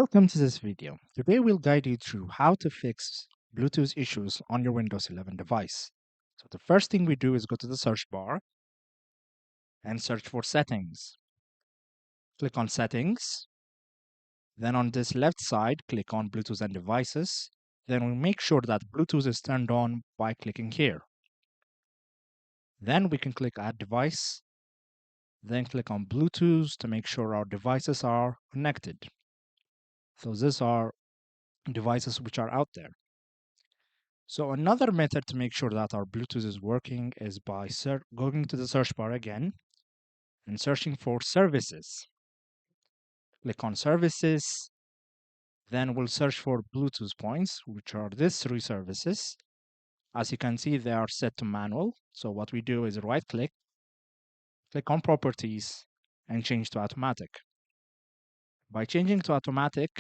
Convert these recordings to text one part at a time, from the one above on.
Welcome to this video. Today we'll guide you through how to fix Bluetooth issues on your Windows 11 device. So the first thing we do is go to the search bar and search for settings. Click on settings. Then on this left side, click on Bluetooth and devices. Then we make sure that Bluetooth is turned on by clicking here. Then we can click add device. Then click on Bluetooth to make sure our devices are connected. So these are devices which are out there. So another method to make sure that our Bluetooth is working is by going to the search bar again and searching for services. Click on services, then we'll search for Bluetooth points, which are these three services. As you can see, they are set to manual. So what we do is right click, click on properties, and change to automatic. By changing to automatic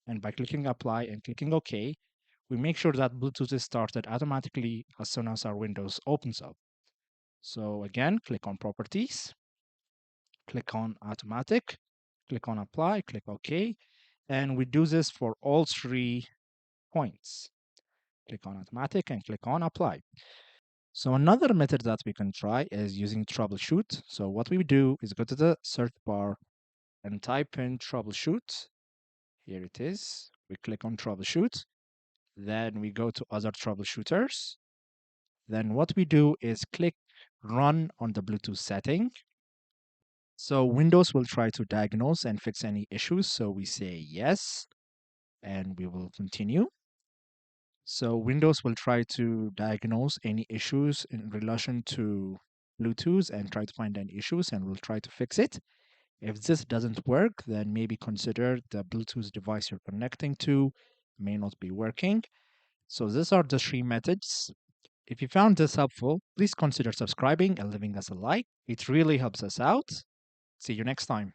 and by clicking apply and clicking OK, we make sure that Bluetooth is started automatically as soon as our Windows opens up. So again, click on properties, click on automatic, click on apply, click OK. And we do this for all three points. Click on automatic and click on apply. So another method that we can try is using troubleshoot. So what we do is go to the search bar and type in troubleshoot. Here it is. We click on troubleshoot. Then we go to other troubleshooters. Then what we do is click run on the Bluetooth setting. So Windows will try to diagnose and fix any issues. So we say yes, and we will continue. So Windows will try to diagnose any issues in relation to Bluetooth and try to find any issues and we'll try to fix it. If this doesn't work, then maybe consider the Bluetooth device you're connecting to may not be working. So these are the three methods. If you found this helpful, please consider subscribing and leaving us a like. It really helps us out. See you next time.